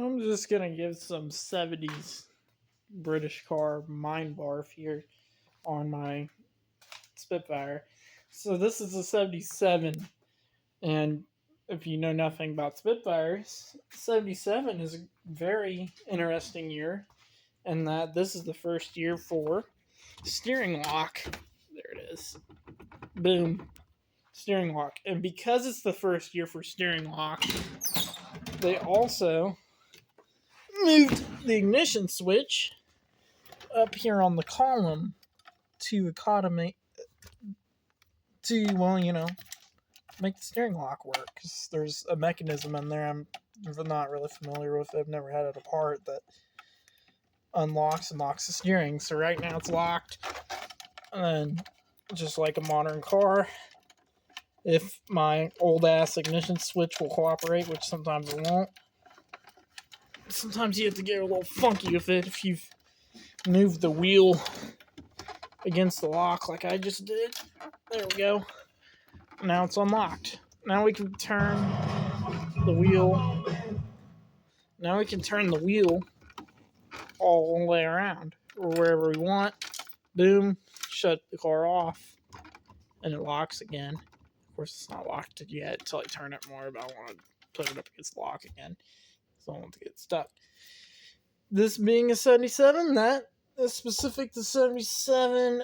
I'm just gonna give some 70s British car mind barf here on my Spitfire. So this is a 77, and if you know nothing about Spitfires, 77 is a very interesting year, and that this is the first year for steering lock. There it is. Boom. Steering lock. And because it's the first year for steering lock, they also moved the ignition switch up here on the column to economy to make the steering lock work, because there's a mechanism in there I'm not really familiar with. I've never had it apart that unlocks and locks the steering. So right now it's locked, and just like a modern car, if my old ass ignition switch will cooperate, which sometimes it won't, sometimes you have to get a little funky with it if you've moved the wheel against the lock like I just did. There we go. Now it's unlocked. Now we can turn the wheel. Now we can turn the wheel all the way around or wherever we want. Boom. Shut the car off. And it locks again. Of course, it's not locked yet until I turn it more, but I want to put it up against the lock again, so I don't want to get stuck. This being a 77, that is specific to 77.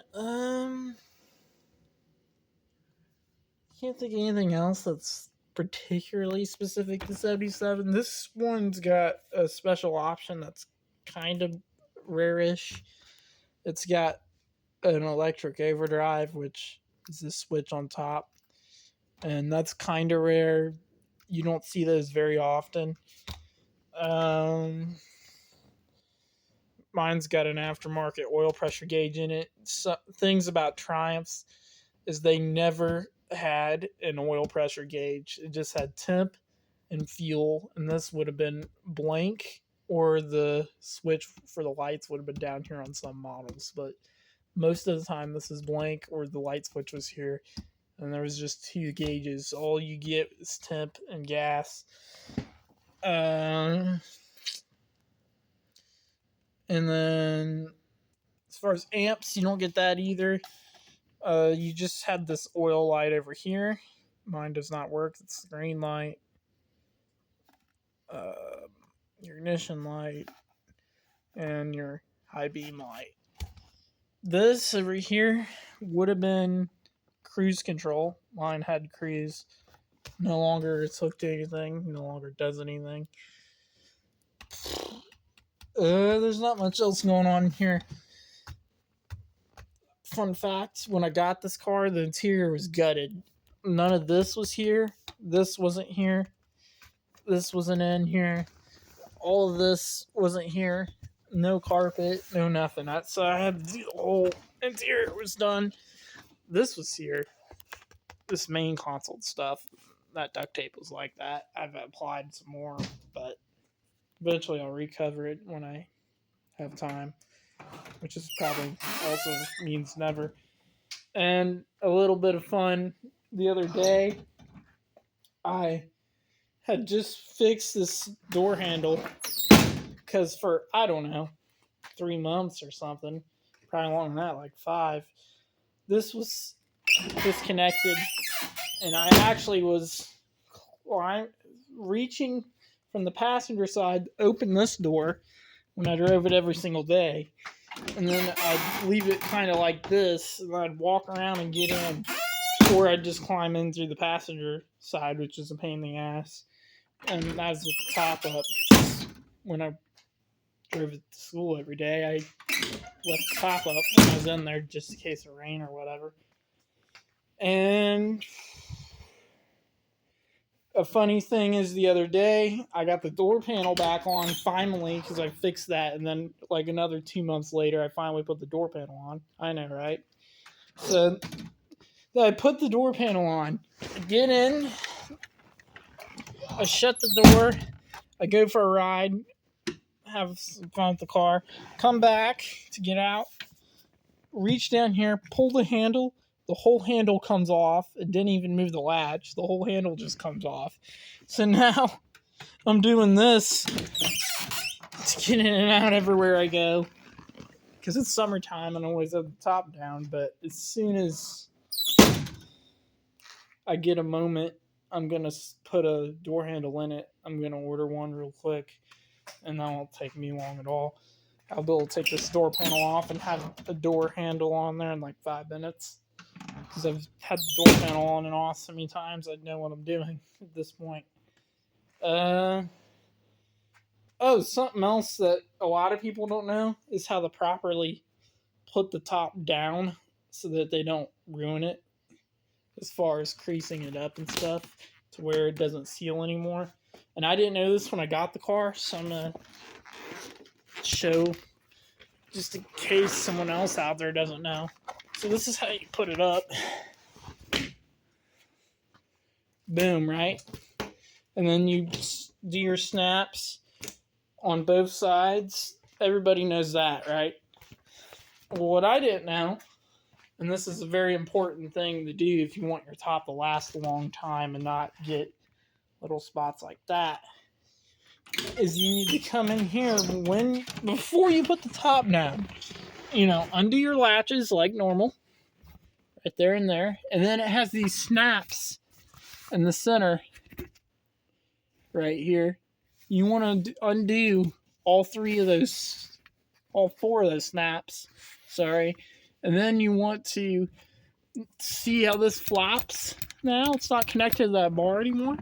Can't think of anything else that's particularly specific to 77. This one's got a special option that's kind of rare-ish. It's got an electric overdrive, which is this switch on top, and that's kind of rare. You don't see those very often. Mine's got an aftermarket oil pressure gauge in it. Things about Triumphs is they never had an oil pressure gauge. It just had temp and fuel, and this would have been blank, or the switch for the lights would have been down here on some models, but most of the time this is blank, or the light switch was here, and there was just two gauges. All you get is temp and gas. And then as far as amps, you don't get that either. You just had this oil light over here. Mine does not work. It's the green light. Your ignition light. And your high beam light. This over here would have been cruise control. Mine had cruise. No longer it's hooked to anything. No longer does anything. There's not much else going on here. Fun fact, when I got this car, the interior was gutted. None of this was here. This wasn't here. This wasn't in here. All of this wasn't here. No carpet, no nothing. So I had the whole interior was done. This was here. This main console stuff, that duct tape was like that. I've applied some more, but eventually I'll recover it when I have time, which is probably also means never. And a little bit of fun, the other day, I had just fixed this door handle because for, I don't know, 3 months or something, probably longer than that, like 5, this was disconnected, and I actually was reaching from the passenger side, open this door when I drove it every single day, and then I'd leave it kind of like this, and I'd walk around and get in, or I'd just climb in through the passenger side, which is a pain in the ass, and that was with the top up, because when I drove it to school every day, I left the top up when I was in there just in case of rain or whatever. And a funny thing is, the other day, I got the door panel back on finally because I fixed that, and then like another 2 months later, I finally put the door panel on. I know, right? So I put the door panel on, I get in, I shut the door, I go for a ride, have some fun with the car, come back to get out, reach down here, pull the handle, the whole handle comes off. It didn't even move the latch. The whole handle just comes off. So now I'm doing this to get in and out everywhere I go. Because it's summertime and I always have the top down. But as soon as I get a moment, I'm going to put a door handle in it. I'm going to order one real quick. And that won't take me long at all. I'll be able to take this door panel off and have a door handle on there in like 5 minutes. Because I've had the door panel on and off so many times, I know what I'm doing at this point. Something else that a lot of people don't know is how to properly put the top down so that they don't ruin it as far as creasing it up and stuff to where it doesn't seal anymore. And I didn't know this when I got the car, so I'm going to show just in case someone else out there doesn't know. So this is how you put it up. Boom, right? And then you do your snaps on both sides. Everybody knows that, right? Well, what I didn't know, and this is a very important thing to do if you want your top to last a long time and not get little spots like that, is you need to come in here before you put the top down. Undo your latches like normal. Right there and there. And then it has these snaps in the center right here. You want to undo all 4 of those snaps. Sorry. And then you want to see how this flops now. It's not connected to that bar anymore.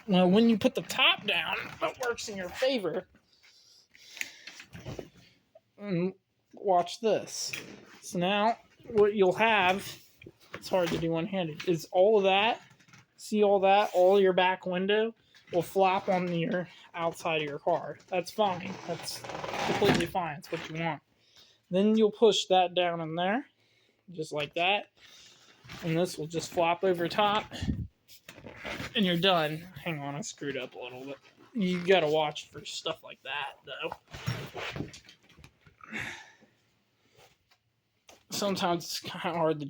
Well, when you put the top down, that works in your favor. And watch this. So now what you'll have, it's hard to do one-handed, is all of that. See all that? All your back window will flop on your outside of your car. That's fine. That's completely fine. It's what you want. Then you'll push that down in there, just like that. And this will just flop over top. And you're done. Hang on, I screwed up a little bit. You gotta watch for stuff like that, though. Sometimes it's kind of hard to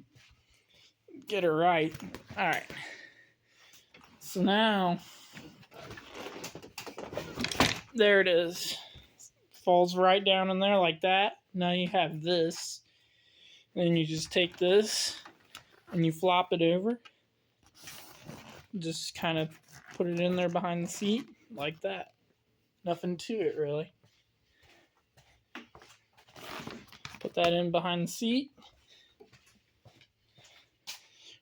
get it right. Alright. So now, there it is. Falls right down in there like that. Now you have this. Then you just take this and you flop it over. Just kind of put it in there behind the seat like that. Nothing to it, really. Put that in behind the seat.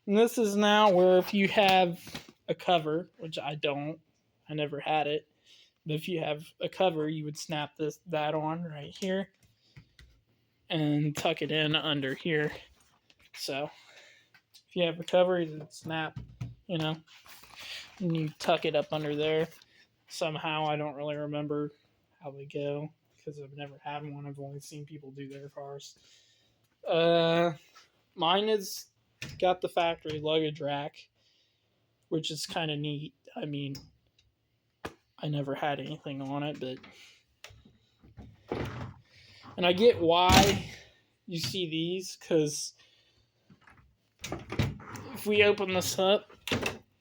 And this is now where if you have a cover, which I don't, I never had it, but if you have a cover, you would snap that on right here and tuck it in under here. So if you have a cover, you would snap, and you tuck it up under there. Somehow, I don't really remember how they go because I've never had one. I've only seen people do their cars. Mine has got the factory luggage rack, which is kind of neat. I mean, I never had anything on it, and I get why you see these, because if we open this up,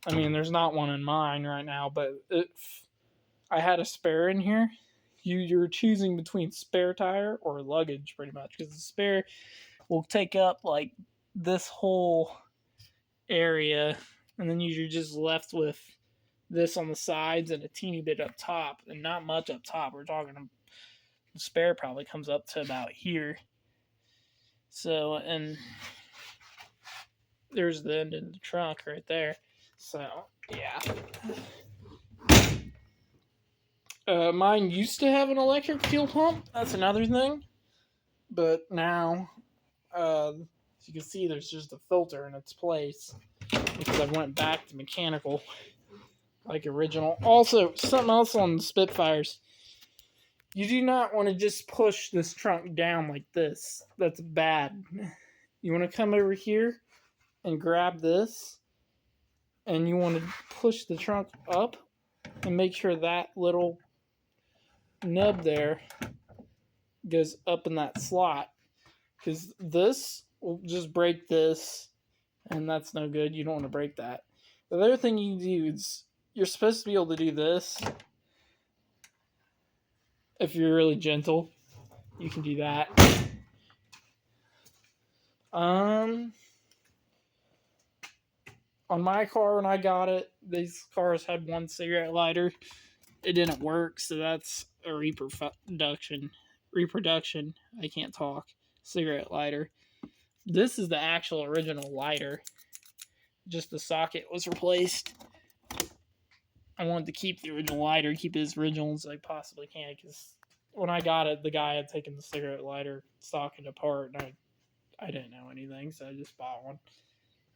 I mean, there's not one in mine right now, but if I had a spare in here, you're choosing between spare tire or luggage, pretty much, because the spare will take up like this whole area, and then you're just left with this on the sides and a teeny bit up top, and not much up top. We're talking, the spare probably comes up to about here. So, and there's the end of the trunk right there. So, yeah. Mine used to have an electric fuel pump. That's another thing. But now, as you can see, there's just a filter in its place because I went back to mechanical, like original. Also, something else on the Spitfires. You do not want to just push this trunk down like this. That's bad. You want to come over here and grab this, and you want to push the trunk up and make sure that little nub there goes up in that slot, because this will just break this, and that's no good. You don't want to break that. The other thing you do is you're supposed to be able to do this If you're really gentle, you can do that. On my car when I got it, these cars had one cigarette lighter. It didn't work, so that's a reproduction. I can't talk. Cigarette lighter. This is the actual original lighter. Just the socket was replaced. I wanted to keep the original lighter, keep it as original as I possibly can, because when I got it, the guy had taken the cigarette lighter socket apart, and I didn't know anything, so I just bought one.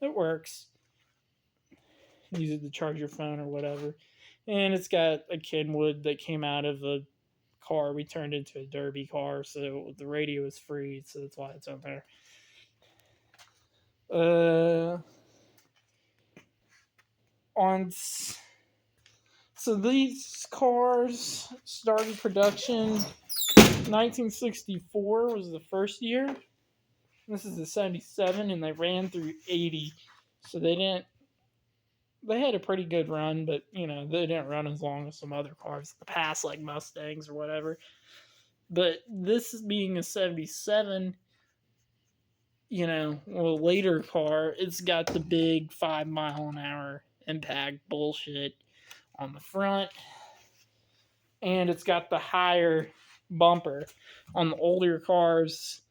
It works. Use it to charge your phone or whatever. And it's got a Kenwood that came out of a car we turned into a derby car, so the radio is free, so that's why it's on there. So these cars started production 1964 was the first year. This is the 77, and they ran through 80. So they had a pretty good run, but they didn't run as long as some other cars in the past, like Mustangs or whatever. But this being a 77, later car, it's got the big 5 mile an hour impact bullshit on the front, and it's got the higher bumper. On the older cars,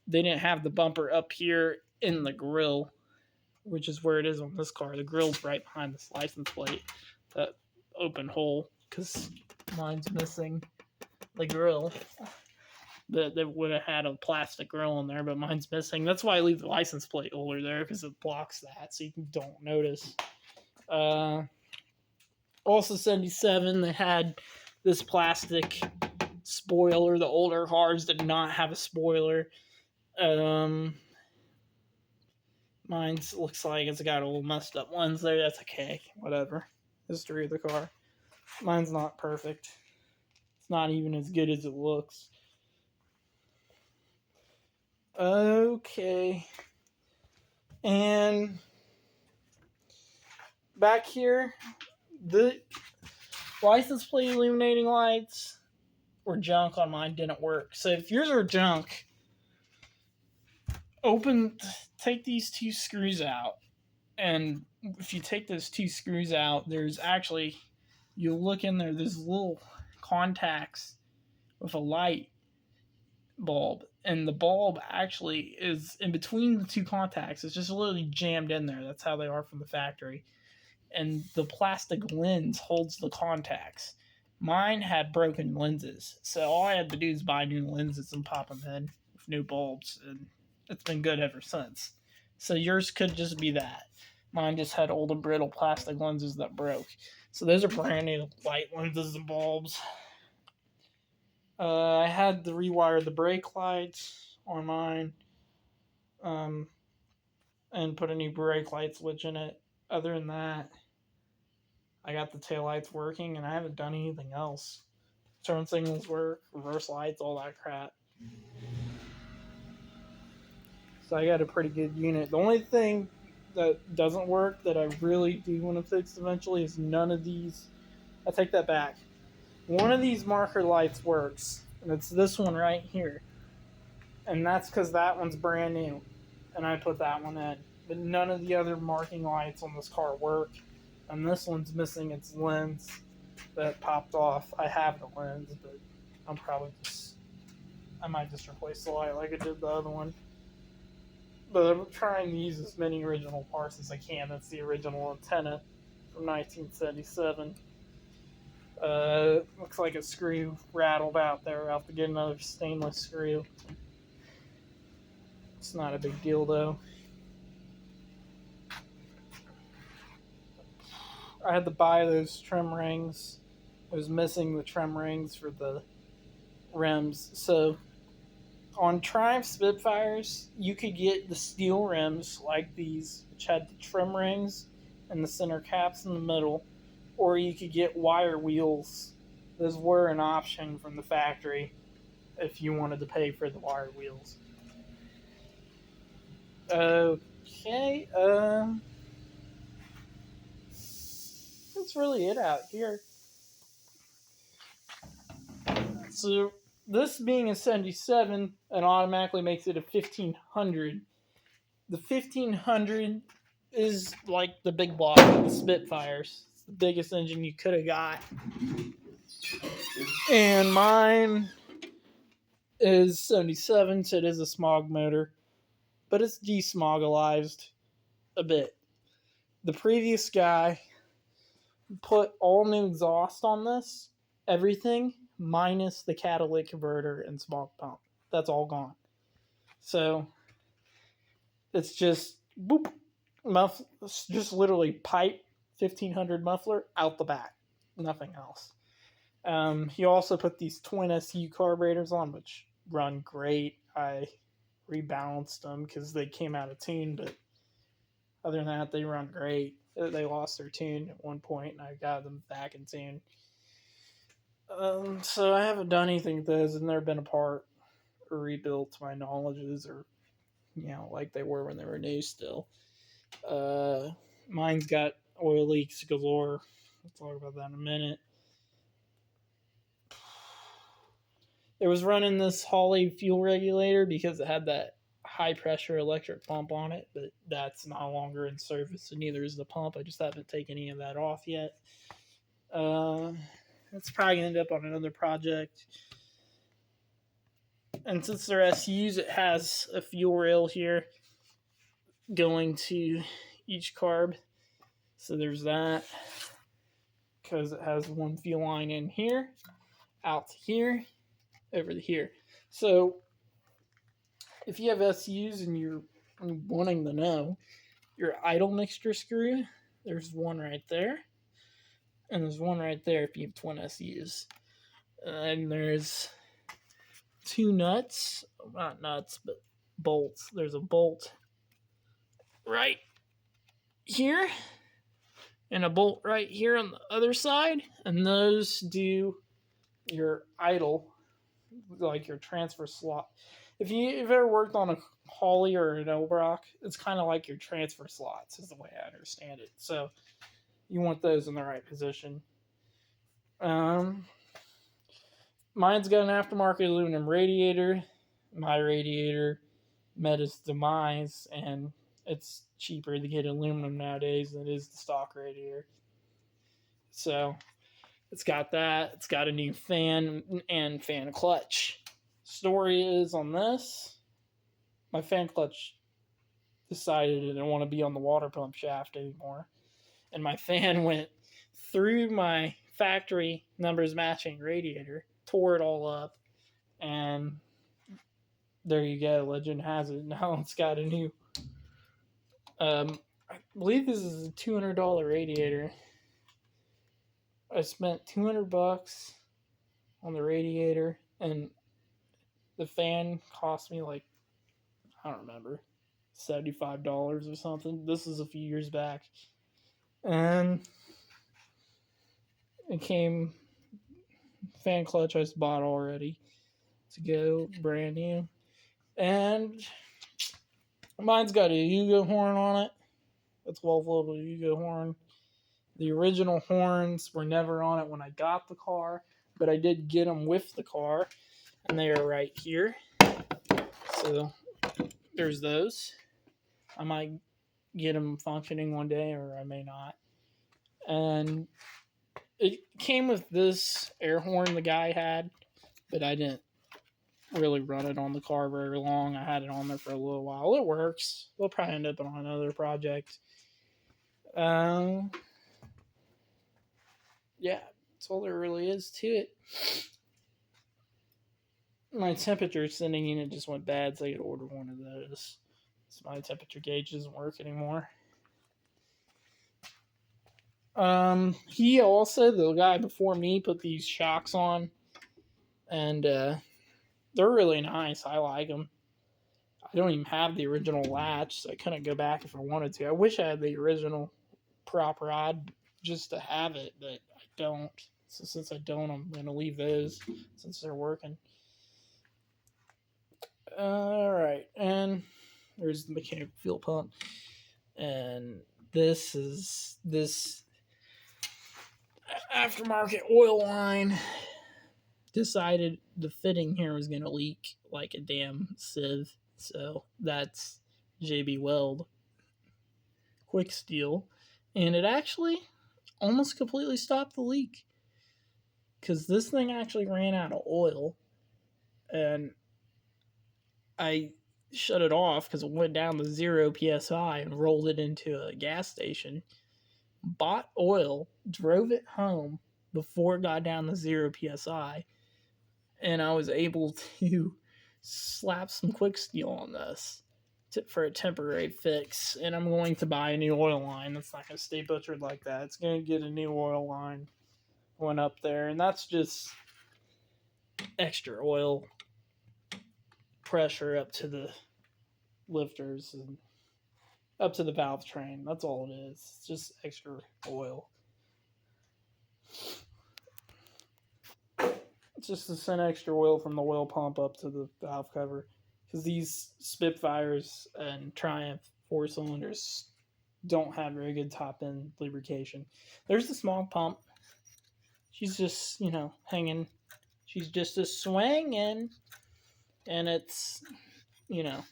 they didn't have the bumper up here in the grill, which is where it is on this car. The grill's right behind this license plate, that open hole, because mine's missing the grill. They would have had a plastic grill in there, but mine's missing. That's why I leave the license plate holder there, because it blocks that, so you don't notice. Also 77, they had this plastic spoiler. The older cars did not have a spoiler. Mine's looks like it's got a little messed up ones there. That's okay. Whatever. History of the car. Mine's not perfect. It's not even as good as it looks. Okay. And back here, the license plate illuminating lights were junk on mine, didn't work. So if yours are junk, take these two screws out. And if you take those two screws out, there's actually, you'll look in there, there's little contacts with a light bulb. And the bulb actually is in between the two contacts. It's just literally jammed in there. That's how they are from the factory. And the plastic lens holds the contacts. Mine had broken lenses. So all I had to do is buy new lenses and pop them in with new bulbs. And it's been good ever since. So yours could just be that. Mine just had old and brittle plastic lenses that broke. So those are brand new light lenses and bulbs. I had to rewire the brake lights on mine, and put a new brake light switch in it. Other than that, I got the taillights working, and I haven't done anything else. Turn signals work, reverse lights, all that crap. So I got a pretty good unit. The only thing that doesn't work that I really do want to fix eventually is none of these. I take that back. One of these marker lights works, and it's this one right here. And that's because that one's brand new, and I put that one in. But none of the other marking lights on this car work, and this one's missing its lens that popped off. I have the lens, but I might just replace the light like I did the other one. But I'm trying to use as many original parts as I can. That's the original antenna from 1977. Looks like a screw rattled out there. I'll have to get another stainless screw. It's not a big deal though. I had to buy those trim rings. I was missing the trim rings for the rims. So on Triumph Spitfires, you could get the steel rims like these, which had the trim rings and the center caps in the middle, or you could get wire wheels. Those were an option from the factory if you wanted to pay for the wire wheels. Okay, that's really it out here. So this being a 77, it automatically makes it a 1500. The 1500 is like the big block of the Spitfires. It's the biggest engine you could have got. And mine is 77, so it is a smog motor, but it's desmogalized a bit. The previous guy put all new exhaust on this, everything minus the catalytic converter and smog pump. That's all gone. So it's just boop, just literally pipe 1500 muffler out the back, nothing else. He also put these twin SU carburetors on, which run great. I rebalanced them because they came out of tune, but other than that, they run great. They lost their tune at one point, and I got them back in tune. So I haven't done anything with those. I've never been a part or rebuilt to my knowledges, or like they were when they were new still. Mine's got oil leaks galore. We'll talk about that in a minute. It was running this Holley fuel regulator because it had that high pressure electric pump on it, but that's no longer in service, and neither is the pump. I just haven't taken any of that off yet. It's probably going to end up on another project. And since they're SUs, it has a fuel rail here going to each carb. So there's that, because it has one fuel line in here, out to here, over to here. So if you have SUs and you're wanting to know, your idle mixture screw, there's one right there, and there's one right there if you have twin SUs. And there's two nuts, not nuts, but bolts. There's a bolt right here and a bolt right here on the other side, and those do your idle, like your transfer slot. If you've ever worked on a Holley or an Elbrock, it's kind of like your transfer slots, is the way I understand it. So you want those in the right position. Mine's got an aftermarket aluminum radiator. My radiator met its demise, and it's cheaper to get aluminum nowadays than it is the stock radiator. So it's got that. It's got a new fan and fan clutch. Story is on this, my fan clutch decided it didn't want to be on the water pump shaft anymore, and my fan went through my factory numbers matching radiator, tore it all up, and there you go. Legend has it, now it's got a new I believe this is a $200 radiator. I spent $200 on the radiator, and the fan cost me like, I don't remember, $75 or something. This is a few years back. And it came, fan clutch I just bought already to go, brand new. And mine's got a Yugo horn on it, a 12-volt Yugo horn. The original horns were never on it when I got the car, but I did get them with the car, and they are right here. So there's those. I might get them functioning one day, or I may not. And it came with this air horn the guy had, but I didn't really run it on the car very long. I had it on there for a little while. It works. We'll probably end up on another project. Yeah, that's all there really is to it. My temperature sending unit just went bad, so I could order one of those. So my temperature gauge doesn't work anymore. He also, the guy before me, put these shocks on, and they're really nice. I like them. I don't even have the original latch, so I couldn't go back if I wanted to. I wish I had the original prop rod just to have it, but I don't. So since I don't, I'm going to leave those since they're working. Alright, and there's the mechanical fuel pump. And this is this aftermarket oil line. decided the fitting here was going to leak like a damn sieve. So that's JB Weld quick steel. And it actually almost completely stopped the leak. Because this thing actually ran out of oil. And I shut it off because it went down to 0 psi and rolled it into a gas station. Bought oil, drove it home before it got down to 0 psi, and I was able to slap some quick steel on this for a temporary fix. And I'm going to buy a new oil line. It's not going to stay butchered like that. It's going to get a new oil line going up there, and that's just extra oil pressure up to the lifters and up to the valve train. That's all it is. It's just extra oil. It's just to send extra oil from the oil pump up to the valve cover. Because these Spitfires and Triumph 4-cylinders don't have very good top-end lubrication. There's the smog pump. She's just, hanging. She's just a swinging. And it's,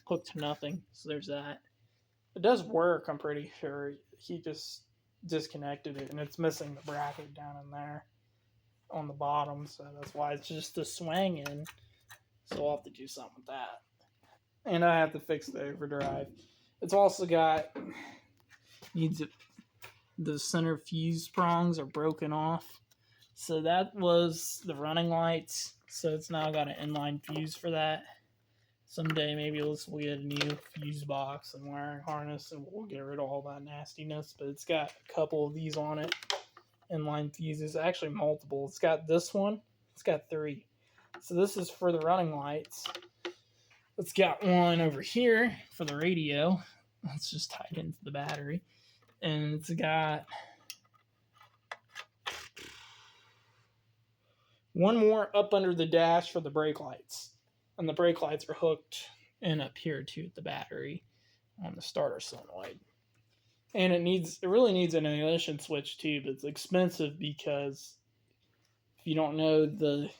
hooked to nothing. So there's that. It does work, I'm pretty sure. He just disconnected it, and it's missing the bracket down in there on the bottom, so that's why it's just a swing in. So I'll have to do something with that. And I have to fix the overdrive. It's also got the center fuse prongs are broken off. So that was the running lights. So it's now got an inline fuse for that. Someday maybe we'll get a new fuse box and wiring harness, and we'll get rid of all that nastiness. But it's got a couple of these on it. Inline fuses, actually multiple. It's got this one. It's got 3. So this is for the running lights. It's got one over here for the radio. It's just tied into the battery. And it's got one more up under the dash for the brake lights. And the brake lights are hooked in up here too at the battery on the starter solenoid. And it really needs an ignition switch too, but it's expensive because if you don't know, the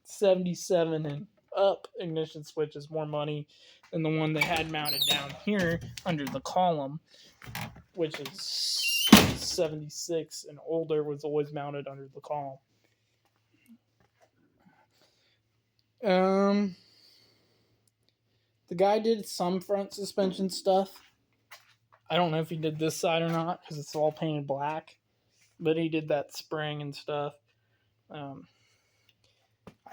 77 and up ignition switch is more money than the one they had mounted down here under the column, which is 76 and older, was always mounted under the column. The guy did some front suspension stuff. I don't know if he did this side or not because it's all painted black, but he did that spring and stuff. I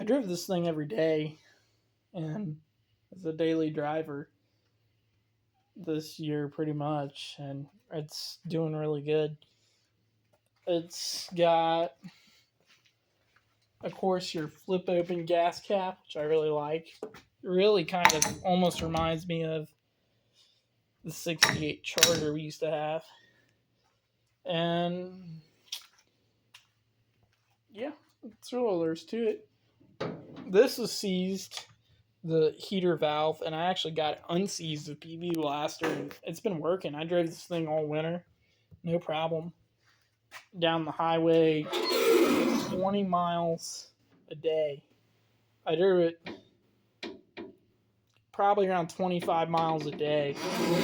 drove this thing every day, and as a daily driver this year pretty much, and it's doing really good. It's got, of course, your flip open gas cap, which I really like. It really kind of almost reminds me of the 68 Charger we used to have. And yeah, that's all there's to it. This was seized, the heater valve, and I actually got it unseized with PV Blaster, and it's been working. I drove this thing all winter, no problem. Down the highway, 20 miles a day. I drove it probably around 25 miles a day,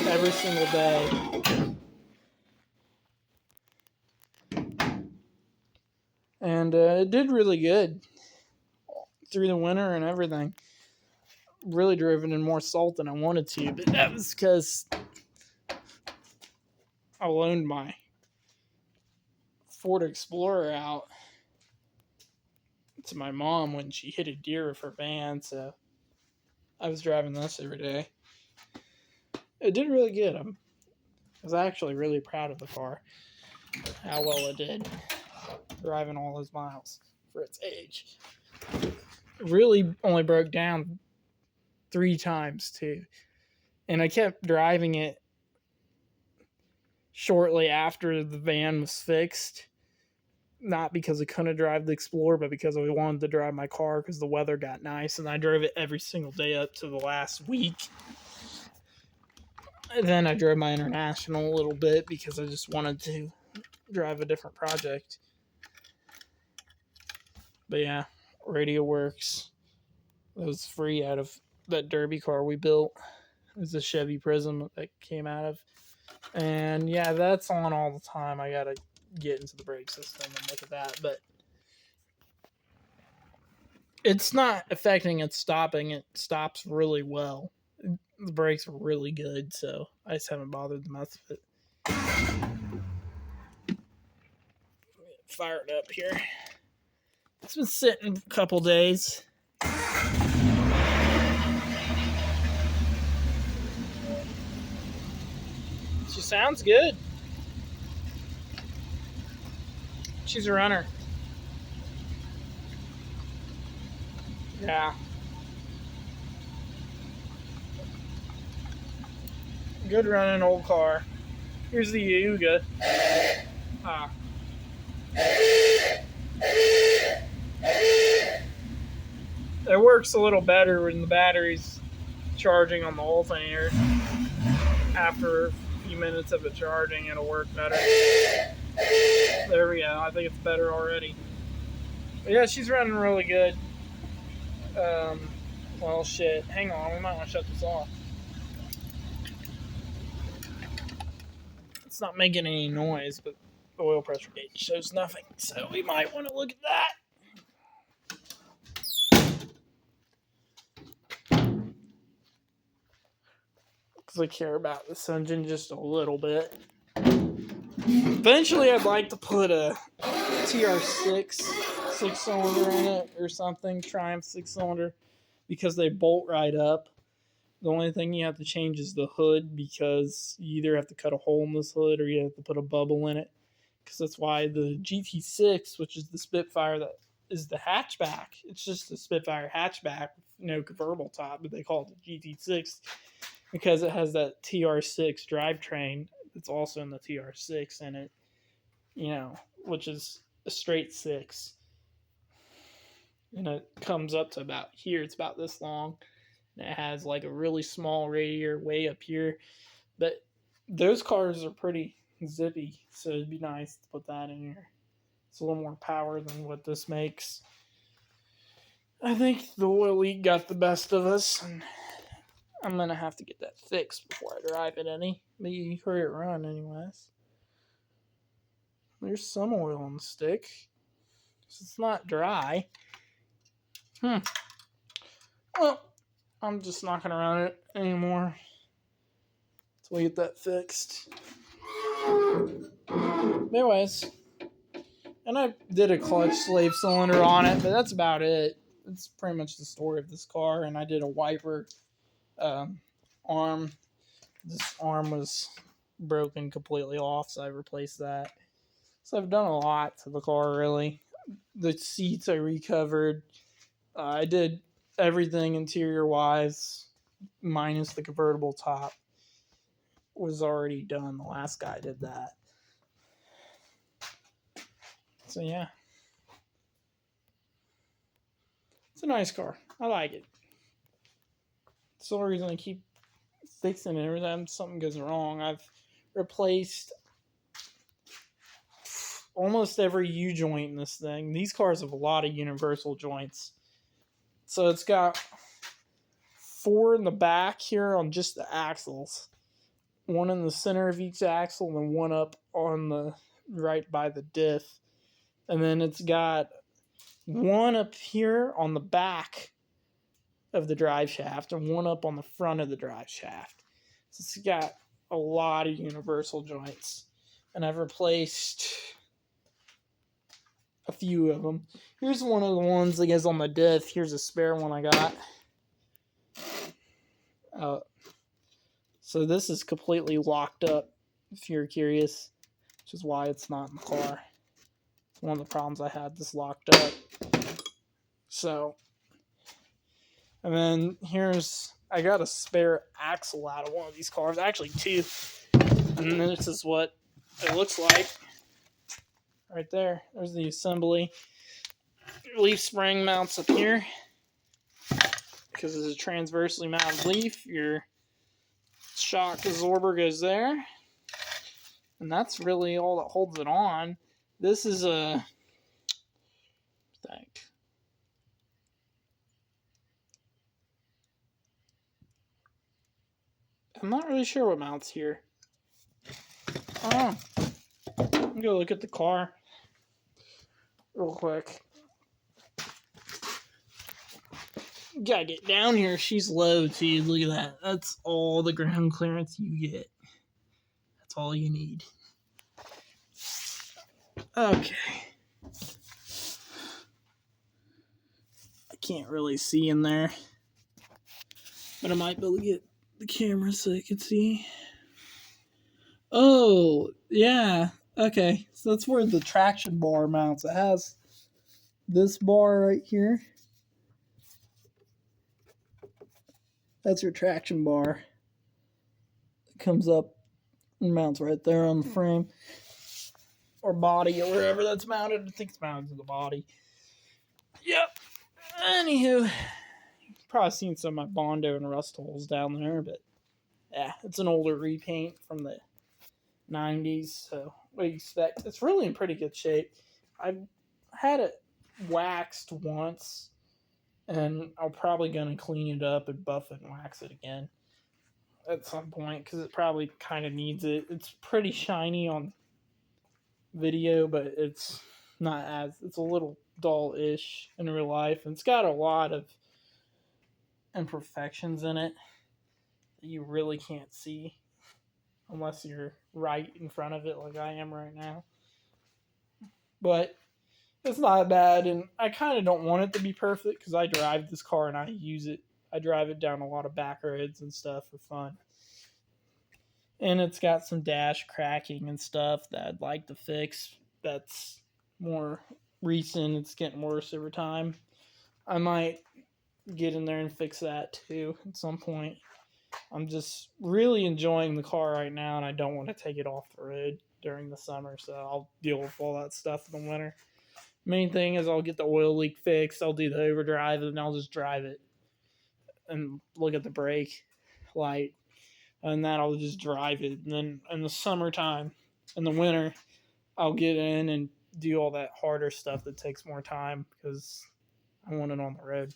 every single day. And it did really good through the winter and everything. Really drove it in more salt than I wanted to, but that was because I loaned my Ford Explorer out to my mom when she hit a deer with her van, so I was driving this every day. It did really good. I was actually really proud of the car, how well it did, driving all those miles for its age. It really only broke down 3 times too, and I kept driving it shortly after the van was fixed, not because I couldn't drive the Explorer, but because I wanted to drive my car because the weather got nice, and I drove it every single day up to the last week. And then I drove my International a little bit because I just wanted to drive a different project. But yeah, radio works. It was free out of that derby car we built. It was a Chevy Prism that came out of. And yeah, that's on all the time. I gotta get into the brake system and look at that. But it's not affecting its stopping. It stops really well. The brakes are really good, so I just haven't bothered to mess with it. Fire it up here. It's been sitting a couple days. She sounds good. She's a runner. Yeah. Good running old car. Here's the Yuga. Ah. It works a little better when the battery's charging on the alternator. After a few minutes of it charging, it'll work better. There we go. I think it's better already. But yeah, she's running really good. Well, shit. Hang on. We might want to shut this off. It's not making any noise, but the oil pressure gauge shows nothing. So we might want to look at that. Because I care about this engine just a little bit. Eventually, I'd like to put a TR6 6-cylinder in it or something, Triumph 6-cylinder, because they bolt right up. The only thing you have to change is the hood, because you either have to cut a hole in this hood or you have to put a bubble in it. Because that's why the GT6, which is the Spitfire that is the hatchback, it's just a Spitfire hatchback with no convertible top, but they call it the GT6 because it has that TR6 drivetrain that's also in the TR6 in it, which is a straight 6. And it comes up to about here. It's about this long. And it has like a really small radiator way up here. But those cars are pretty zippy, so it'd be nice to put that in here. It's a little more power than what this makes. I think the oil leak got the best of us, and I'm going to have to get that fixed before I drive it any. But you heard it run anyways. There's some oil on the stick. It's not dry. Well, I'm just not going to run it anymore until we get that fixed. Anyways, and I did a clutch slave cylinder on it, but that's about it. That's pretty much the story of this car. And I did a wiper arm. This arm was broken completely off, so I replaced that. So I've done a lot to the car, really. The seats I recovered. I did everything interior-wise, minus the convertible top. Was already done. The last guy did that. So yeah. It's a nice car. I like it. It's the only reason I keep fixing it every time something goes wrong. I've replaced almost every U-joint in this thing. These cars have a lot of universal joints. So it's got 4 in the back here on just the axles. 1 in the center of each axle and then 1 up on the right by the diff. And then it's got 1 up here on the back of the drive shaft and 1 up on the front of the drive shaft. So it's got a lot of universal joints. And I've replaced a few of them. Here's one of the ones that goes on the diff. Here's a spare one I got. So this is completely locked up, if you're curious, which is why it's not in the car. It's one of the problems I had, this locked up. So, and then I got a spare axle out of one of these cars, actually 2. And this is what it looks like. Right there. There's the assembly. Leaf spring mounts up here. Because it's a transversely mounted leaf. Your shock absorber goes there. And that's really all that holds it on. This is a I'm not really sure what mounts here. Oh, I'm gonna look at the car real quick. Gotta get down here. She's low too. Look at that. That's all the ground clearance you get. That's all you need. Okay. I can't really see in there, but I might be able to get the camera so I can see. Oh, yeah. Okay. So that's where the traction bar mounts. It has this bar right here. That's your traction bar. It comes up and mounts right there on the frame or body or wherever that's mounted. I think it's mounted to the body. Yep. Anywho, you've probably seen some of my Bondo and rust holes down there, but yeah, it's an older repaint from the 90s. So what do you expect? It's really in pretty good shape. I've had it waxed once, and I'm probably going to clean it up and buff it and wax it again at some point because it probably kind of needs it. It's pretty shiny on video, but it's not as, it's a little dull-ish in real life, and it's got a lot of imperfections in it that you really can't see unless you're right in front of it like I am right now. But it's not bad, and I kind of don't want it to be perfect because I drive this car and I use it. I drive it down a lot of back roads and stuff for fun. And it's got some dash cracking and stuff that I'd like to fix. That's more recent. It's getting worse over time. I might get in there and fix that too at some point. I'm just really enjoying the car right now, and I don't want to take it off the road during the summer, so I'll deal with all that stuff in the winter. Main thing is I'll get the oil leak fixed, I'll do the overdrive, and I'll just drive it and look at the brake light, and then I'll just drive it. And then in the summertime, in the winter, I'll get in and do all that harder stuff that takes more time because I want it on the road.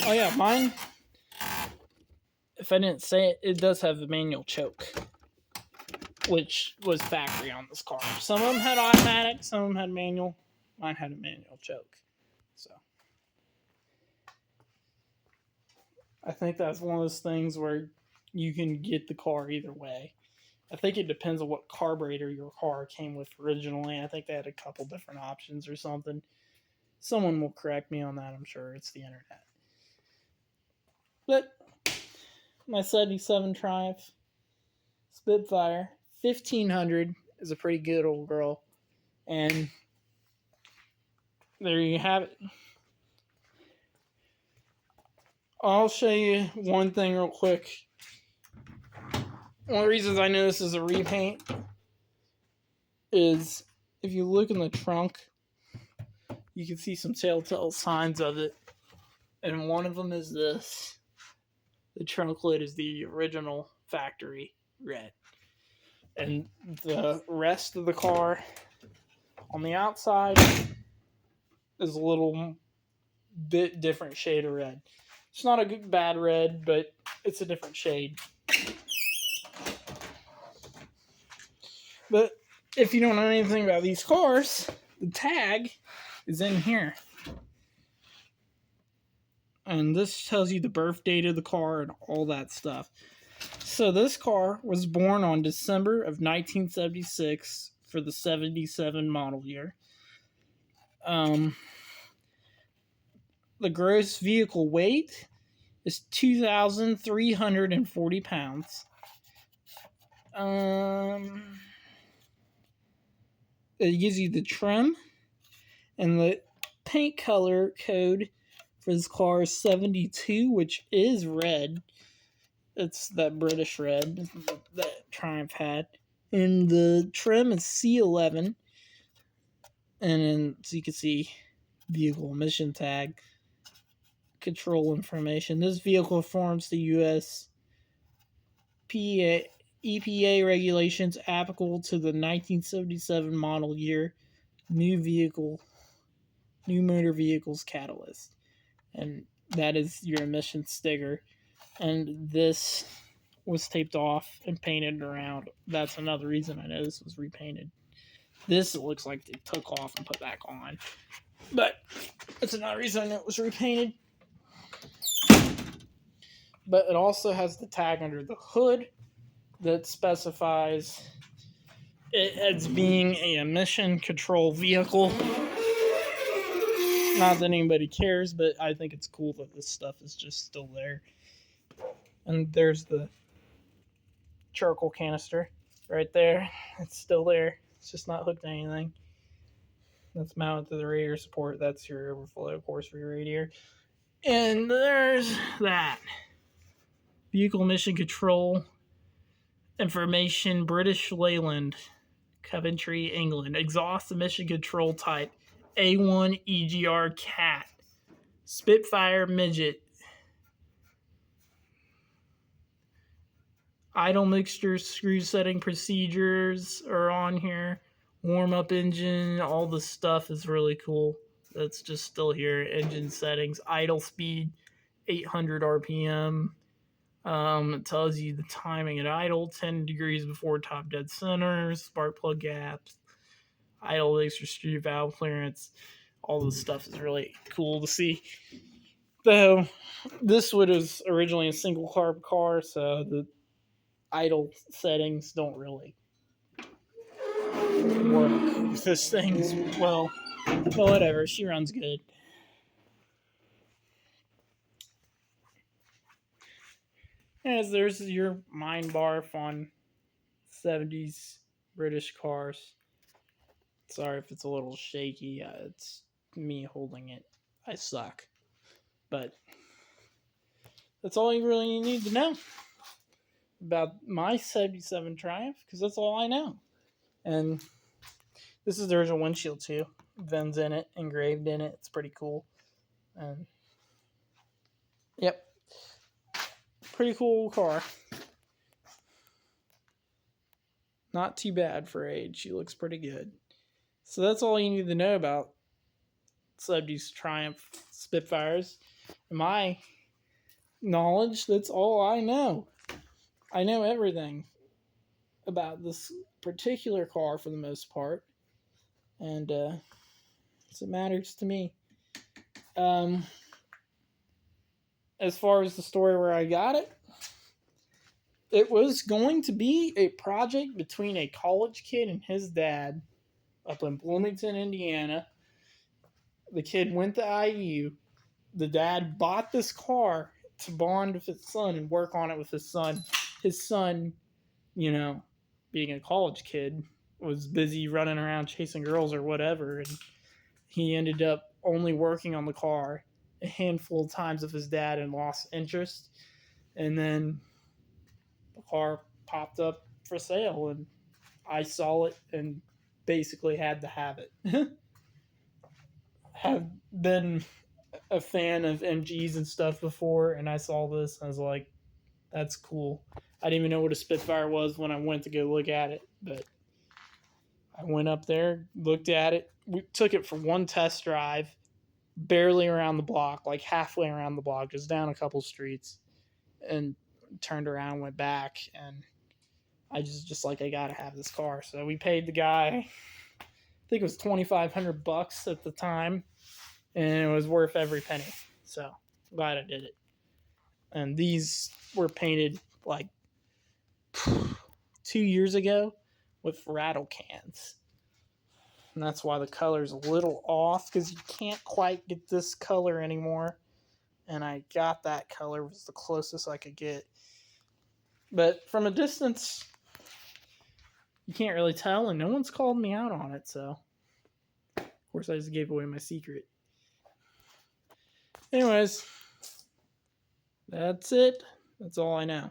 Oh yeah, mine, if I didn't say it, it does have a manual choke, which was factory on this car. Some of them had automatic, some of them had manual. Mine had a manual choke. So I think that's one of those things where you can get the car either way. I think it depends on what carburetor your car came with originally. I think they had a couple different options or something. Someone will correct me on that, I'm sure. It's the internet. But my 77 Triumph Spitfire 1500 is a pretty good old girl. And there you have it. I'll show you one thing real quick. One of the reasons I know this is a repaint is if you look in the trunk, you can see some telltale signs of it. And one of them is this. The trunk lid is the original factory red. And the rest of the car on the outside is a little bit different shade of red. It's not a good, bad red, but it's a different shade. But if you don't know anything about these cars, the tag is in here. And this tells you the birth date of the car and all that stuff. So this car was born on December of 1976 for the 77 model year. The gross vehicle weight is 2,340 pounds. It gives you the trim, and the paint color code for this car is 72, which is red. It's that British red that Triumph had. And the trim is C11. And then, so you can see vehicle emission tag, control information. This vehicle conforms to U.S. EPA regulations applicable to the 1977 model year new motor vehicles catalyst. And that is your emission sticker. and this was taped off and painted around. That's another reason I know this was repainted. This looks like they took off and put back on, but that's another reason I know it was repainted. But it also has the tag under the hood that specifies it as being a emission control vehicle. Not that anybody cares, but I think it's cool that this stuff is just still there. And there's the charcoal canister right there. It's still there. It's just not hooked to anything. That's mounted to the radiator support. That's your overflow, of course, for your radiator. And there's that. Vehicle emission control information, British Leyland, Coventry, England. Exhaust emission control type, A1 EGR Cat. Spitfire Midget. Idle mixture screw setting procedures are on here. Warm up engine, all the stuff is really cool. That's just still here. Engine settings, idle speed, 800 RPM. It tells you the timing at idle, 10 degrees before top dead center, spark plug gaps, idle mixture screw valve clearance. All this stuff is really cool to see. Though this was originally a single carb car, so the idle settings don't really work with this thing. Well, whatever. She runs good. As there's your mind barf on 70s British cars. Sorry if it's a little shaky. It's me holding it. I suck. But that's all you really need to know about my 77 Triumph, because that's all I know. And this is the original windshield too. Vents in it, engraved in it. It's pretty cool. And yep, pretty cool car. Not too bad for age. She looks pretty good. So that's all you need to know about 70s Triumph Spitfires. In my knowledge, that's all I know. I know everything about this particular car for the most part. And so it matters to me. As far as the story where I got it, it was going to be a project between a college kid and his dad up in Bloomington, Indiana. The kid went to IU. The dad bought this car to bond with his son and work on it with his son. His son, being a college kid, was busy running around chasing girls or whatever, and he ended up only working on the car a handful of times with his dad and lost interest. And then the car popped up for sale, and I saw it and basically had to have it. Have been a fan of MGs and stuff before, and I saw this and I was like, that's cool. I didn't even know what a Spitfire was when I went to go look at it, but I went up there, looked at it. We took it for one test drive, barely around the block, like halfway around the block, just down a couple streets, and turned around, went back, and I just like, I gotta have this car. So we paid the guy, I think it was $2,500 at the time, and it was worth every penny. So glad I did it. And these were painted like 2 years ago with rattle cans. And that's why the color's a little off, because you can't quite get this color anymore. And I got that color, was the closest I could get. But from a distance, you can't really tell, and no one's called me out on it, so of course I just gave away my secret. Anyways, that's it. That's all I know.